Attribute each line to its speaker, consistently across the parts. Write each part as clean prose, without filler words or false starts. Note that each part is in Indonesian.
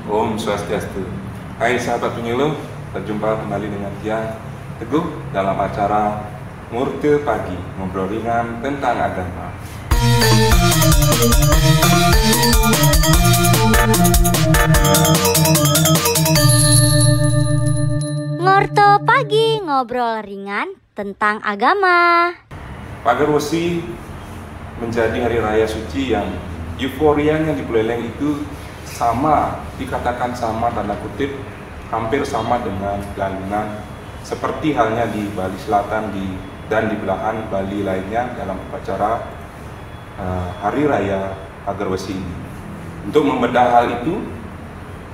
Speaker 1: Om Swastiastu. Hai sahabat penyuluh, berjumpa kembali dengan Tia Teguh dalam acara Murte Pagi, ngobrol ringan tentang agama.
Speaker 2: Ngorto Pagi, ngobrol ringan tentang agama.
Speaker 1: Pagar Wesi menjadi hari raya suci yang euforianya di Buleleng itu dikatakan sama tanda kutip, hampir sama dengan Galungan, seperti halnya di Bali Selatan dan di belahan Bali lainnya dalam upacara Hari Raya Pagar Wesi ini. Untuk membedah hal itu,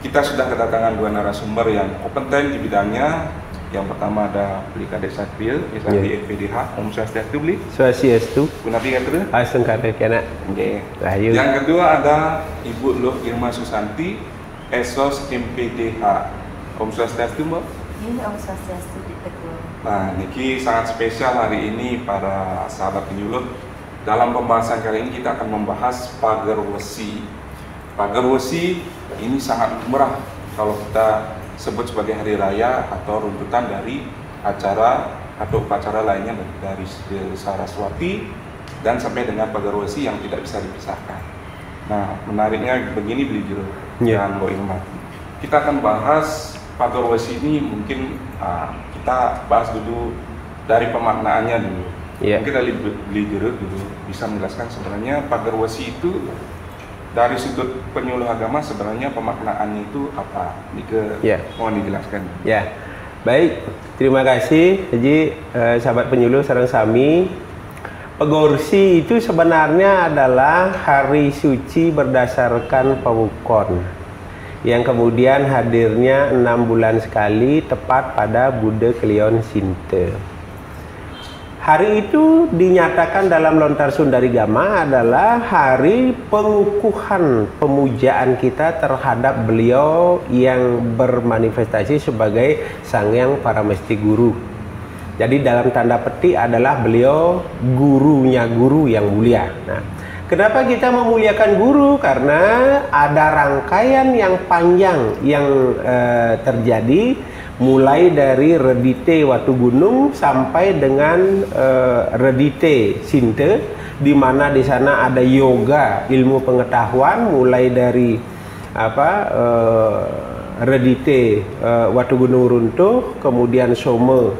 Speaker 1: kita sudah kedatangan dua narasumber yang kompeten di bidangnya. Yang pertama ada Beli Kadek Sakril, di FPDH, Om Swastiastu Beli.
Speaker 3: Swastiastu.
Speaker 1: Gunapi kata?
Speaker 3: Aseng kata kena.
Speaker 1: Oke.
Speaker 3: Rahayu.
Speaker 1: Yang kedua ada Ibu Luh Irma Susanti, Esos MPDH. Om Swastiastu, Mbak.
Speaker 4: Ini Om Swastiastu di Teguh.
Speaker 1: Nah, niki sangat spesial hari ini para sahabat penyuluh. Dalam pembahasan kali ini kita akan membahas Pagar Wesi. Pagar Wesi ini sangat murah kalau kita sebut sebagai hari raya atau runtutan dari acara atau upacara lainnya dari Saraswati dan sampai dengan Pagar Wesi yang tidak bisa dipisahkan. Nah, menariknya begini Beli Jero dan Mbak Irma. Kita akan bahas Pagar Wesi ini mungkin kita bahas dulu dari pemaknaannya dulu. Mungkin dari Beli Jero dulu bisa menjelaskan sebenarnya Pagar Wesi itu dari sudut penyuluh agama sebenarnya pemaknaannya itu apa? Mohon dijelaskan.
Speaker 3: Ya, baik. Terima kasih. Jadi sahabat penyuluh sareng sami, Pagar Wesi itu sebenarnya adalah hari suci berdasarkan pawukon yang kemudian hadirnya 6 bulan sekali tepat pada Buddha Kelion Sinte. Hari itu dinyatakan dalam Lontar Sundari Gama adalah hari pengukuhan pemujaan kita terhadap beliau yang bermanifestasi sebagai Sangyang Paramesti Guru. Jadi dalam tanda petik adalah beliau gurunya guru yang mulia. Nah, kenapa kita memuliakan guru? Karena ada rangkaian yang panjang yang terjadi mulai dari Redite Watu Gunung sampai dengan Redite Sinte, di mana di sana ada yoga ilmu pengetahuan mulai dari Redite Watu Gunung Runtuh, kemudian Soma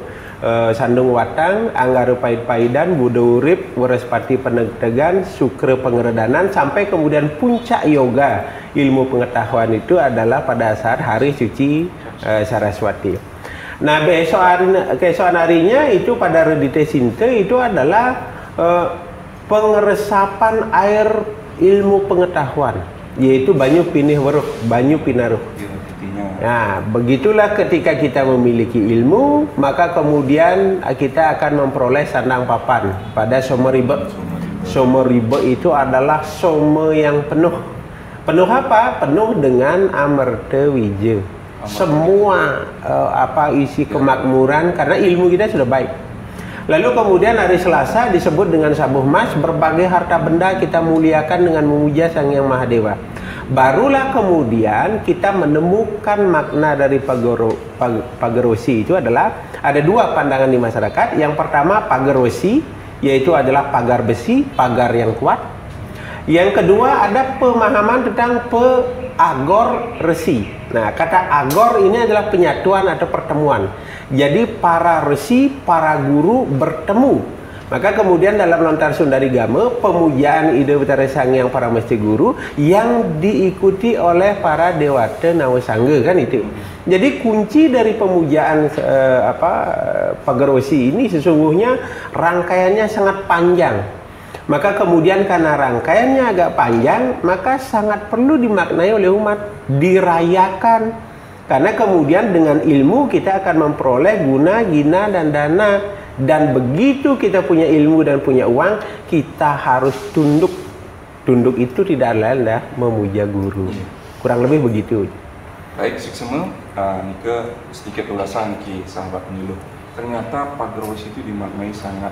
Speaker 3: Sandung Watang, Anggara Pahit-Pahidan, Buddha Urip, Waraspati Penetegan, Sukra Pengeredanan, sampai kemudian puncak yoga ilmu pengetahuan itu adalah pada saat hari suci Saraswati. Nah, keesokan harinya itu pada Redite Sinte itu adalah pengeresapan air ilmu pengetahuan, yaitu Banyu Pinih Weruh, Banyu Pinaruh. Nah, begitulah ketika kita memiliki ilmu, maka kemudian kita akan memperoleh sandang papan pada Someribe. Someribe itu adalah soma yang penuh. Penuh apa? Penuh dengan amerta wija. Semua isi kemakmuran karena ilmu kita sudah baik. Lalu kemudian hari Selasa disebut dengan Sabuh Mas, berbagai harta benda kita muliakan dengan memuja Sang Hyang Mahadewa. Barulah kemudian kita menemukan makna dari Pagar Wesi itu adalah ada dua pandangan di masyarakat. Yang pertama Pagar Wesi, yaitu adalah pagar besi, pagar yang kuat. Yang kedua ada pemahaman tentang Agor Resi. Nah, kata agor ini adalah penyatuan atau pertemuan. Jadi para resi, para guru bertemu. Maka kemudian dalam Lontar Sundari Gama, pemujaan Ida Betara Sang Hyang Paramesti Guru yang diikuti oleh para Dewata Nawasangga, kan itu. Jadi kunci dari pemujaan Pagar Wesi ini sesungguhnya rangkaiannya sangat panjang. Maka kemudian karena rangkaiannya agak panjang, maka sangat perlu dimaknai oleh umat, dirayakan. Karena kemudian dengan ilmu kita akan memperoleh guna, gina, dan dana. Dan begitu kita punya ilmu dan punya uang, kita harus tunduk. Tunduk itu tidak lain dah memuja guru. Kurang lebih begitu.
Speaker 1: Baik, Siksema, Nike sedikit ulasan ki sahabat penyuluh. Ternyata Pagar Wesi itu dimaknai sangat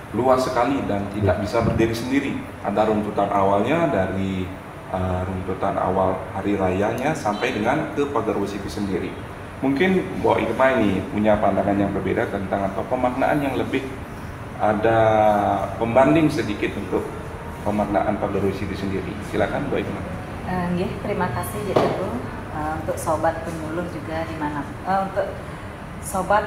Speaker 1: luas sekali dan tidak bisa berdiri sendiri. Ada runtutan awalnya dari runtutan awal hari rayanya sampai dengan ke pagar besi itu sendiri. Mungkin Mbak Irma ini punya pandangan yang berbeda tentang atau pemaknaan yang lebih ada pembanding sedikit untuk pemaknaan pagar besi itu sendiri. Silakan Mbak Irma.
Speaker 4: Terima kasih Jek Teguh. Untuk sobat penyuluh juga di mana, untuk sobat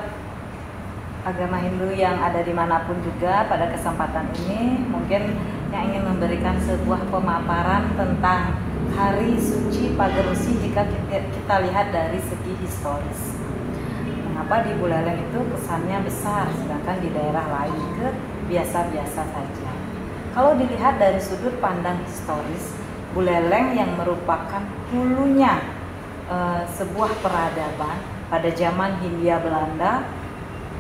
Speaker 4: agama Hindu yang ada dimanapun juga, pada kesempatan ini mungkin yang ingin memberikan sebuah pemaparan tentang Hari Suci Pagar Besi jika kita lihat dari segi historis. Mengapa di Buleleng itu kesannya besar, sedangkan di daerah lain itu biasa-biasa saja. Kalau dilihat dari sudut pandang historis, Buleleng yang merupakan hulunya sebuah peradaban pada zaman Hindia Belanda,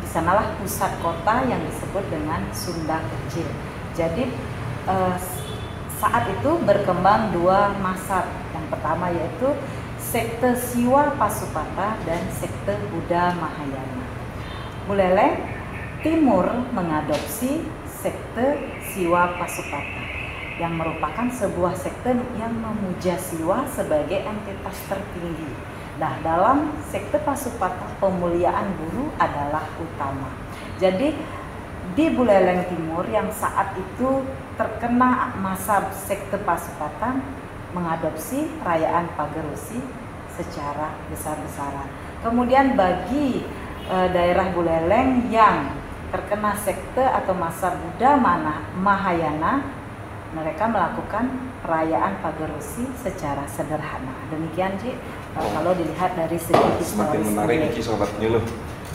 Speaker 4: di sanalah pusat kota yang disebut dengan Sunda Kecil. Jadi saat itu berkembang dua mazhab. Yang pertama yaitu sekte Siwa Pasupata dan sekte Buddha Mahayana. Buleleng Timur mengadopsi sekte Siwa Pasupata yang merupakan sebuah sekte yang memuja Siwa sebagai entitas tertinggi. Nah, dalam sekte Pasupata pemuliaan guru adalah utama. Jadi di Buleleng Timur yang saat itu terkena masa sekte Pasupata mengadopsi perayaan Pagar Besi secara besar-besaran. Kemudian bagi daerah Buleleng yang terkena sekte atau masa Buddha Mahayana, mereka melakukan perayaan Pagar Besi secara sederhana. Demikian Ji, kalau dilihat dari segi historis.
Speaker 1: Semakin menarik ini sobat penyuluh.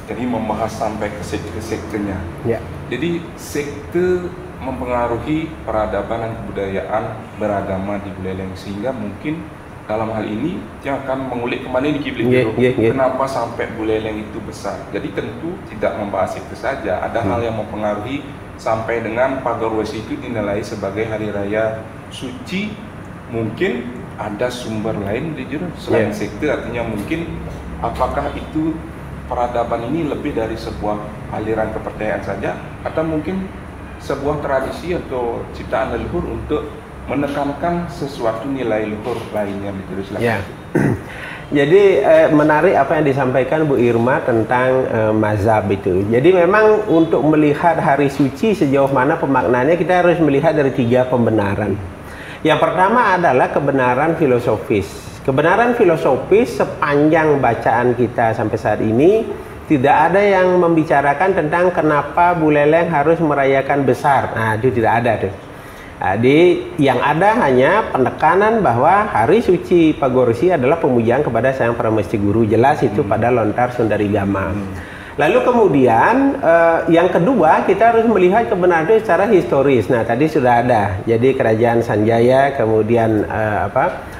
Speaker 1: Jadi membahas sampai ke sektenya.
Speaker 3: Ya.
Speaker 1: Jadi sekte mempengaruhi peradaban dan kebudayaan beragama di Buleleng, sehingga mungkin dalam hal ini dia akan mengulik kembali di Kibli dulu. Kenapa sampai Buleleng itu besar? Jadi tentu tidak membahas itu saja. Ada hal yang mempengaruhi sampai dengan Pagar Besi itu dinilai sebagai hari raya suci. Mungkin ada sumber lain di juru selain sekte, artinya mungkin apakah itu peradaban ini lebih dari sebuah aliran kepercayaan saja, atau mungkin sebuah tradisi atau ciptaan leluhur untuk menekankan sesuatu nilai luhur lainnya gitu.
Speaker 3: Ya. Jadi menarik apa yang disampaikan Bu Irma tentang mazhab itu. Jadi memang untuk melihat hari suci sejauh mana pemaknaannya, kita harus melihat dari 3 pembenaran. Yang pertama adalah kebenaran filosofis. Kebenaran filosofis sepanjang bacaan kita sampai saat ini tidak ada yang membicarakan tentang kenapa Buleleng harus merayakan besar. Nah, itu tidak ada tuh. Jadi yang ada hanya penekanan bahwa hari suci Pagar Besi adalah pemujaan kepada Sang Pramesti Guru. Jelas itu pada lontar Sundarigama. Lalu kemudian yang kedua, kita harus melihat kebenaran itu secara historis. Nah, tadi sudah ada. Jadi kerajaan Sanjaya, kemudian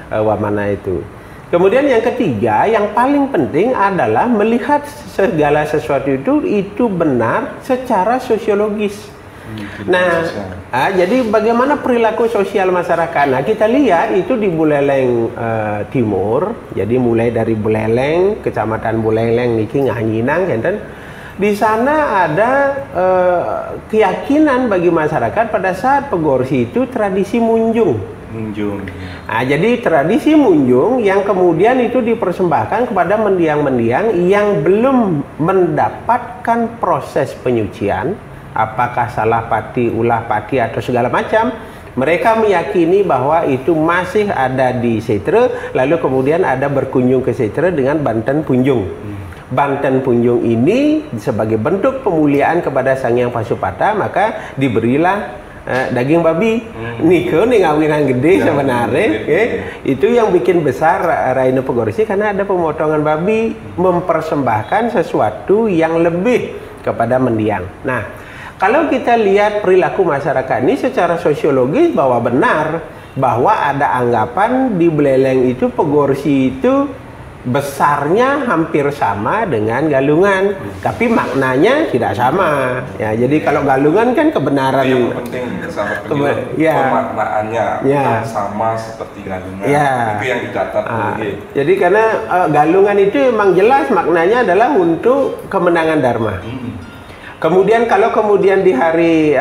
Speaker 3: Wamana itu. Kemudian yang ketiga, yang paling penting adalah melihat segala sesuatu itu benar secara sosiologis. Jadi bagaimana perilaku sosial masyarakat? Nah, kita lihat itu di Buleleng Timur. Jadi mulai dari Buleleng, Kecamatan Buleleng niki Nganyinang, enten. Di sana ada keyakinan bagi masyarakat pada saat Pagar Besi itu tradisi munjung. Nah, jadi tradisi munjung yang kemudian itu dipersembahkan kepada mendiang-mendiang yang belum mendapatkan proses penyucian, apakah salah pati, ulah pati atau segala macam. Mereka meyakini bahwa itu masih ada di Setre, lalu kemudian ada berkunjung ke Setre dengan Banten Punjung. Banten Punjung ini sebagai bentuk pemuliaan kepada Sang Hyang Pasupata, maka diberilah daging babi. Niko nih ngawinan gede sebenarnya. Itu yang bikin besar Raino Pagar Besi, karena ada pemotongan babi mempersembahkan sesuatu yang lebih kepada mendiang. Nah, kalau kita lihat perilaku masyarakat ini secara sosiologis, bahwa benar bahwa ada anggapan di Buleleng itu Pagar Besi itu besarnya hampir sama dengan Galungan, tapi maknanya tidak sama. Ya, jadi kalau Galungan kan kebenaran
Speaker 1: yang penting pemaknaannya sama seperti Galungan. Itu yang dicatat.
Speaker 3: Jadi karena Galungan itu memang jelas maknanya adalah untuk kemenangan Dharma. Kemudian kalau kemudian di hari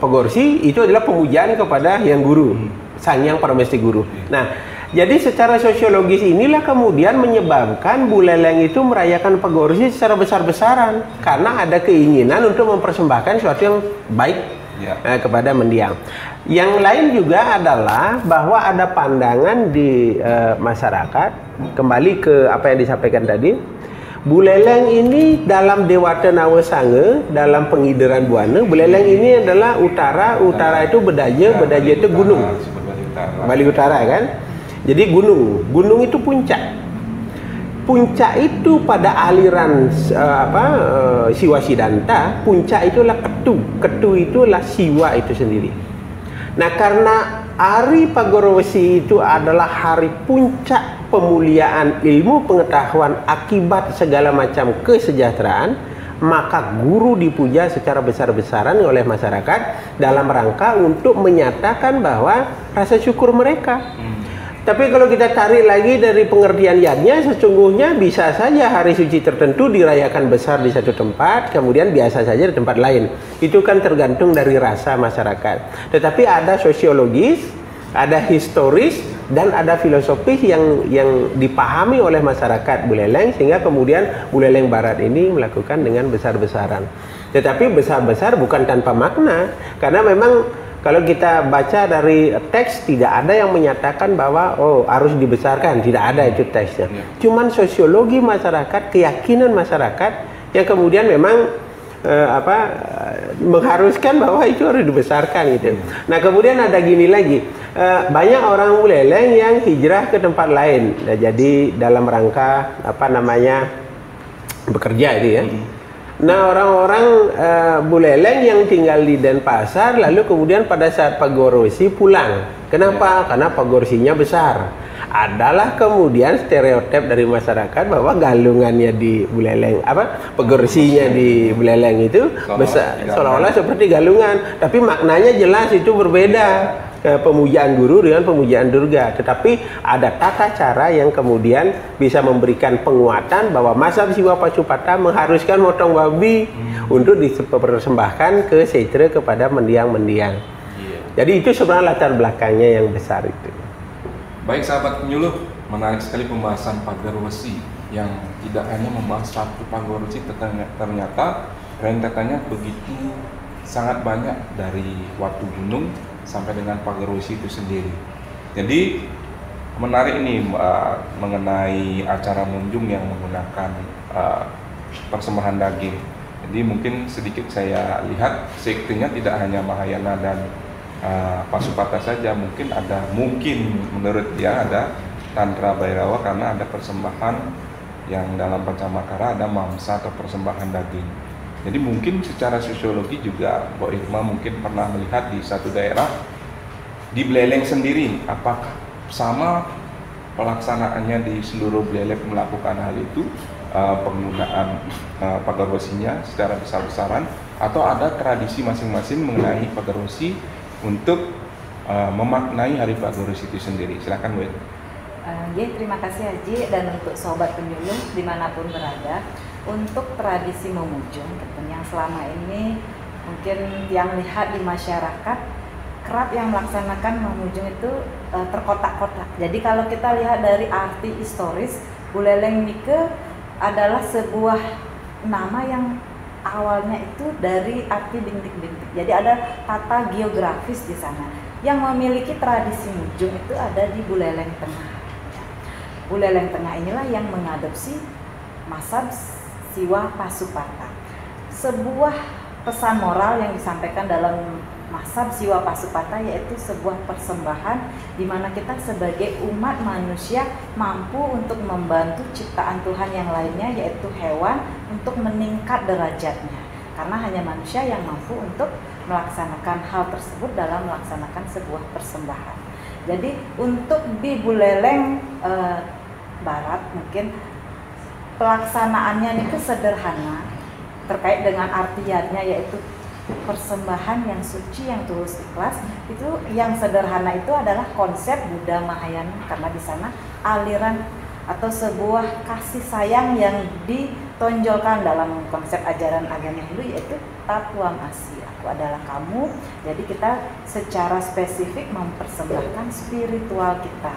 Speaker 3: Pagorsi itu adalah pemujaan kepada yang guru, sang yang paramesti guru. Nah, jadi secara sosiologis inilah kemudian menyebabkan Buleleng itu merayakan Pagorsi secara besar-besaran karena ada keinginan untuk mempersembahkan sesuatu yang baik kepada mendiang. Yang lain juga adalah bahwa ada pandangan di masyarakat, kembali ke apa yang disampaikan tadi. Buleleng ini dalam Dewata Nawasanga, dalam pengideran Buana, Buleleng ini adalah utara itu Bedaja itu gunung. Bali Utara kan? Jadi gunung itu puncak. Puncak itu pada aliran Siwa Sidanta, puncak itulah Ketu itulah Siwa itu sendiri. Nah, karena hari Pagorowesi itu adalah hari puncak pemuliaan ilmu pengetahuan akibat segala macam kesejahteraan, maka guru dipuja secara besar-besaran oleh masyarakat dalam rangka untuk menyatakan bahwa rasa syukur mereka. Tapi kalau kita tarik lagi dari pengertian yadnya, sesungguhnya bisa saja hari suci tertentu dirayakan besar di satu tempat, kemudian biasa saja di tempat lain. Itu kan tergantung dari rasa masyarakat. Tetapi ada sosiologis, ada historis, dan ada filosofis yang dipahami oleh masyarakat Buleleng, sehingga kemudian Buleleng Barat ini melakukan dengan besar-besaran. Tetapi besar-besar bukan tanpa makna, karena memang kalau kita baca dari teks tidak ada yang menyatakan bahwa harus dibesarkan, tidak ada itu teksnya. Cuman sosiologi masyarakat, keyakinan masyarakat yang kemudian memang mengharuskan bahwa itu harus dibesarkan gitu. Nah, kemudian ada gini lagi, banyak orang Buleleng yang hijrah ke tempat lain. Nah, jadi dalam rangka bekerja itu ya. Nah, orang-orang Buleleng yang tinggal di Denpasar lalu kemudian pada saat Pagorowesi pulang. Kenapa? Karena Pagorsinya besar. Adalah kemudian stereotip dari masyarakat bahwa galungannya di Buleleng, Pagorsinya di Buleleng itu besar, seolah-olah seperti galungan, tapi maknanya jelas itu berbeda. Pemujaan guru dengan pemujaan Durga, tetapi ada tata cara yang kemudian bisa memberikan penguatan bahwa mazhab Siwa Pasupata mengharuskan motong babi untuk dipersembahkan ke seitra kepada mendiang-mendiang. Jadi itu sebenarnya latar belakangnya yang besar itu.
Speaker 1: Baik sahabat penyuluh, menarik sekali pembahasan Pagorowesi yang tidak hanya membahas satu Pagorowesi, ternyata rentetannya begitu sangat banyak dari Watu Gunung sampai dengan Pagorowesi itu sendiri. Jadi menarik nih mengenai acara munjung yang menggunakan persembahan daging. Jadi mungkin sedikit saya lihat sektenya tidak hanya Mahayana dan Pasupata saja, mungkin menurut dia ada Tantra Bhairawa karena ada persembahan yang dalam Pancamakara ada mamsa atau persembahan daging. Jadi mungkin secara sosiologi juga Mbak Irma mungkin pernah melihat di satu daerah di Buleleng sendiri, apakah sama pelaksanaannya di seluruh Buleleng melakukan hal itu, penggunaan Pagorowesinya secara besar-besaran, atau ada tradisi masing-masing mengenai Pagorowesi untuk memaknai hari Pagorowesi itu sendiri. Silakan Bu.
Speaker 4: Terima kasih Haji, dan untuk sobat penyuluh dimanapun berada, untuk tradisi memujung yang selama ini mungkin yang lihat di masyarakat kerap yang melaksanakan memujung itu terkotak-kotak. Jadi kalau kita lihat dari arti historis, Buleleng Nike adalah sebuah nama yang awalnya itu dari arti bintik-bintik. Jadi ada tata geografis di sana. Yang memiliki tradisi mujung itu ada di Buleleng Tengah. Buleleng Tengah inilah yang mengadopsi mazhab Siwa Pasupata. Sebuah pesan moral yang disampaikan dalam mazhab Siwa Pasupata yaitu sebuah persembahan di mana kita sebagai umat manusia mampu untuk membantu ciptaan Tuhan yang lainnya yaitu hewan untuk meningkat derajatnya. Karena hanya manusia yang mampu untuk melaksanakan hal tersebut dalam melaksanakan sebuah persembahan. Jadi untuk di Buleleng Barat mungkin pelaksanaannya itu sederhana terkait dengan artiannya yaitu persembahan yang suci, yang tulus ikhlas. Itu yang sederhana itu adalah konsep Buddha Mahayana, karena di sana aliran atau sebuah kasih sayang yang ditonjolkan dalam konsep ajaran agama Hindu, yaitu Tatwam Asi, aku adalah kamu. Jadi kita secara spesifik mempersembahkan spiritual kita.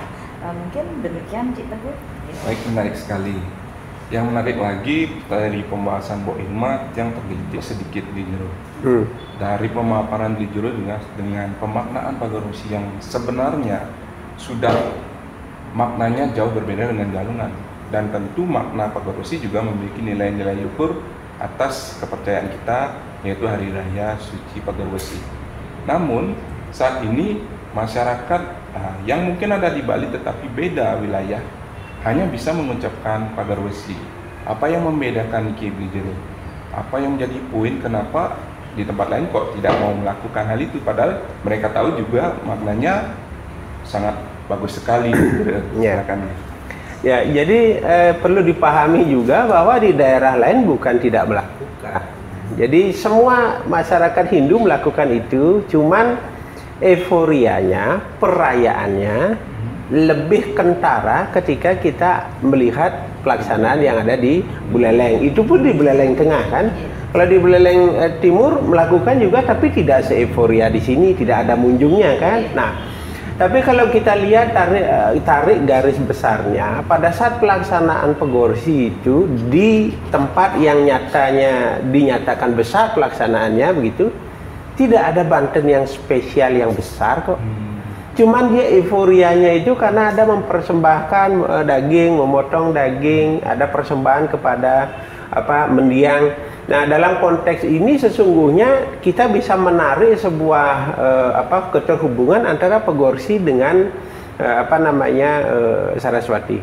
Speaker 4: Mungkin demikian Cik Teguh.
Speaker 1: Baik, menarik sekali. Yang menarik lagi dari pembahasan Bu Irma yang tergelitik sedikit di jero. Dari pemaparan di jero dengan pemaknaan Pagarwesi yang sebenarnya sudah maknanya jauh berbeda dengan Galungan, dan tentu makna Pagarwesi juga memiliki nilai-nilai ukur atas kepercayaan kita, yaitu Hari Raya Suci Pagarwesi. Namun saat ini masyarakat yang mungkin ada di Bali tetapi beda wilayah hanya bisa mengucapkan Pagarwesi. Apa yang membedakan Ki Brijero? Apa yang menjadi poin kenapa di tempat lain kok tidak mau melakukan hal itu, padahal mereka tahu juga maknanya sangat bagus sekali.
Speaker 3: Ya, jadi perlu dipahami juga bahwa di daerah lain bukan tidak melakukan. Jadi semua masyarakat Hindu melakukan itu, cuman euforianya, perayaannya lebih kentara ketika kita melihat pelaksanaan yang ada di Buleleng. Itu pun di Buleleng Tengah kan. Kalau di Buleleng Timur melakukan juga, tapi tidak se-euforia di sini, tidak ada munjungnya kan. Nah, tapi kalau kita lihat tarik garis besarnya, pada saat pelaksanaan Pagarwesi itu di tempat yang nyatanya dinyatakan besar pelaksanaannya begitu, tidak ada Banten yang spesial yang besar kok. Cuman dia euforianya itu karena ada mempersembahkan daging, memotong daging, ada persembahan kepada mendiang. Nah, dalam konteks ini sesungguhnya kita bisa menarik sebuah keterhubungan antara Pagarwesi dengan Saraswati.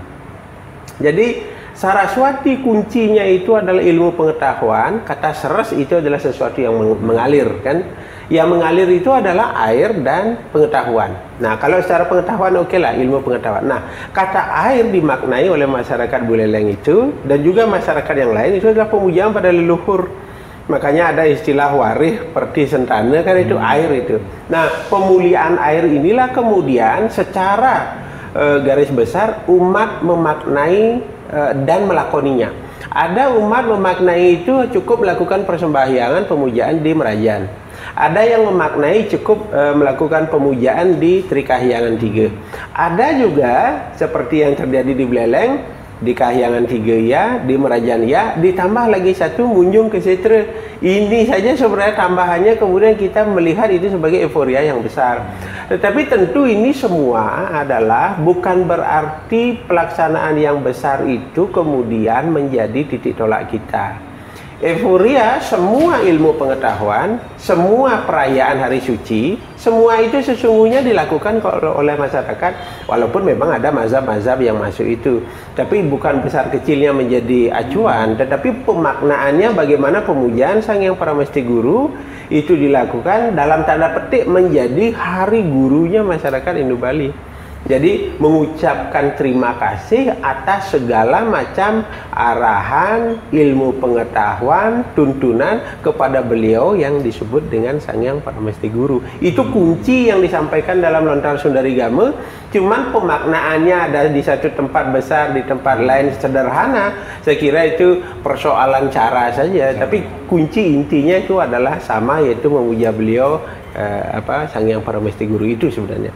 Speaker 3: Jadi Saraswati kuncinya itu adalah ilmu pengetahuan. Kata seres itu adalah sesuatu yang mengalir kan. Yang mengalir itu adalah air dan pengetahuan. Nah, kalau secara pengetahuan oke lah, ilmu pengetahuan. Nah, kata air dimaknai oleh masyarakat Buleleng itu dan juga masyarakat yang lain itu adalah pemujaan pada leluhur. Makanya ada istilah warih perti sentana kan, itu air itu. Nah, pemuliaan air inilah kemudian secara garis besar umat memaknai dan melakoninya. Ada umat memaknai itu cukup melakukan persembahyangan pemujaan di Merajan. Ada yang memaknai cukup melakukan pemujaan di Trikahyangan 3. Ada juga seperti yang terjadi di Buleleng, di Kahyangan 3 ya, di Merajan ya, ditambah lagi satu munjung ke Setra. Ini saja sebenarnya tambahannya, kemudian kita melihat itu sebagai euforia yang besar. Tetapi tentu ini semua adalah bukan berarti pelaksanaan yang besar itu kemudian menjadi titik tolak kita. Euforia, semua ilmu pengetahuan, semua perayaan hari suci, semua itu sesungguhnya dilakukan oleh masyarakat, walaupun memang ada mazhab-mazhab yang masuk itu. Tapi bukan besar kecilnya menjadi acuan, tetapi pemaknaannya bagaimana pemujaan Sang Hyang Paramesti Guru itu dilakukan dalam tanda petik menjadi hari gurunya masyarakat Indo-Bali. Jadi mengucapkan terima kasih atas segala macam arahan, ilmu pengetahuan, tuntunan kepada beliau yang disebut dengan Sang Hyang Paramesti Guru. Itu kunci yang disampaikan dalam Lontar Sundari Gama. Cuman pemaknaannya ada di satu tempat besar, di tempat lain sederhana. Saya kira itu persoalan cara saja. Tapi kunci intinya itu adalah sama, yaitu memuja beliau Sang Hyang Paramesti Guru itu sebenarnya.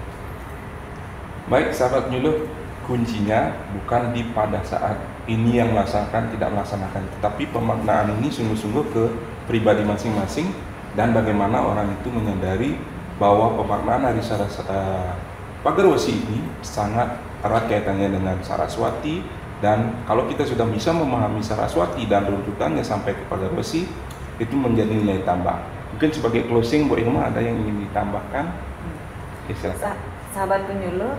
Speaker 1: Baik sahabat Nyuluh, kuncinya bukan di pada saat ini yang melaksanakan tidak melaksanakan, tetapi pemaknaan ini sungguh-sungguh ke pribadi masing-masing dan bagaimana orang itu menyadari bahwa pemaknaan hari Pagarwesi ini sangat erat kaitannya dengan Saraswati, dan kalau kita sudah bisa memahami Saraswati dan runtutannya sampai ke Pagarwesi, itu menjadi nilai tambah. Mungkin sebagai closing, Bu Irma ada yang ingin ditambahkan? Silakan.
Speaker 4: Sahabat penyuluh,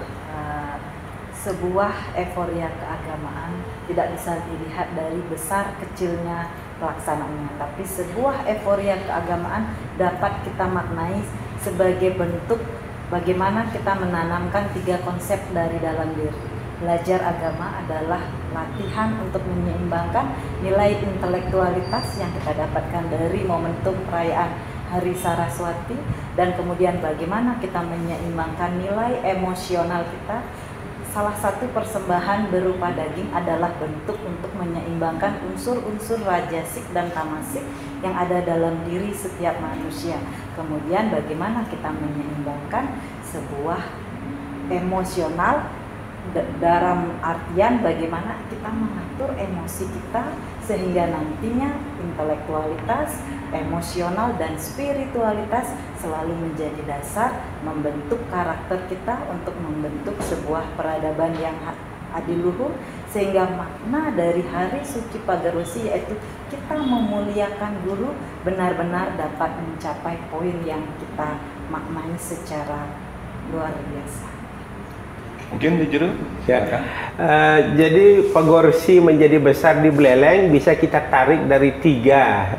Speaker 4: sebuah euforia keagamaan tidak bisa dilihat dari besar kecilnya pelaksanaannya, tapi sebuah euforia keagamaan dapat kita maknai sebagai bentuk bagaimana kita menanamkan 3 konsep dari dalam diri. Belajar agama adalah latihan untuk menyeimbangkan nilai intelektualitas yang kita dapatkan dari momentum perayaan Hari Saraswati, dan kemudian bagaimana kita menyeimbangkan nilai emosional kita salah satu persembahan berupa daging adalah bentuk untuk menyeimbangkan unsur-unsur rajasik dan tamasik yang ada dalam diri setiap manusia. Kemudian bagaimana kita menyeimbangkan sebuah emosional dalam artian bagaimana kita mengatur emosi kita sehingga nantinya intelektualitas, emosional dan spiritualitas selalu menjadi dasar membentuk karakter kita untuk membentuk sebuah peradaban yang adiluhur, sehingga makna dari hari suci Pagarwesi yaitu kita memuliakan guru benar-benar dapat mencapai poin yang kita maknai secara luar biasa.
Speaker 1: Mungkin dijuru?
Speaker 3: Ya. Jadi Pagarwesi menjadi besar di Beleleng bisa kita tarik dari tiga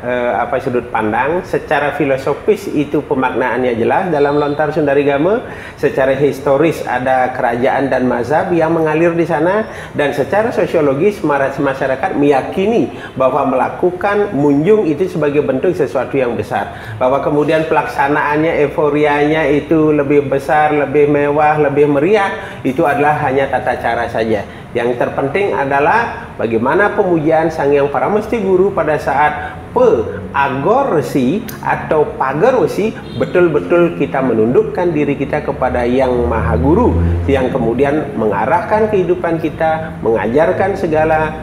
Speaker 3: sudut pandang. Secara filosofis itu pemaknaannya jelas dalam lontar Sundarigama. Secara historis ada kerajaan dan mazhab yang mengalir di sana, dan secara sosiologis masyarakat meyakini bahwa melakukan munjung itu sebagai bentuk sesuatu yang besar. Bahwa kemudian pelaksanaannya, euforianya itu lebih besar, lebih mewah, lebih meriah, itu adalah hanya tata cara saja. Yang terpenting adalah bagaimana pemujian Sang Hyang Paramesti Guru pada saat Pagarwesi atau Pagarwesi, betul-betul kita menundukkan diri kita kepada Yang Maha Guru, yang kemudian mengarahkan kehidupan kita, mengajarkan segala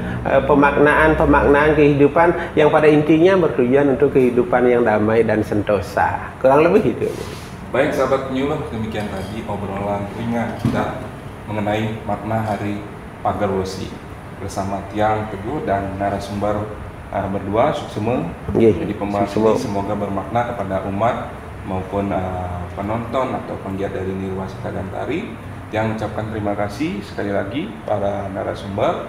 Speaker 3: pemaknaan kehidupan yang pada intinya bertujuan untuk kehidupan yang damai dan sentosa. Kurang lebih itu.
Speaker 1: Baik sahabat penyuluh, demikian tadi obrolan ringan kita mengenai makna hari Pagarwesi bersama Tiang Teguh dan narasumber berdua Suksema. Jadi pembahasan ini semoga bermakna kepada umat maupun penonton atau penggiat dari Nirwasita dan Tari. Yang mengucapkan terima kasih sekali lagi para narasumber,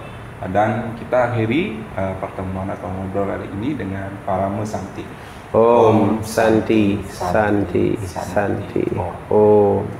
Speaker 1: dan kita akhiri pertemuan atau ngobrol hari ini dengan Parama Santi.
Speaker 3: Om Santi Santi Santi Om.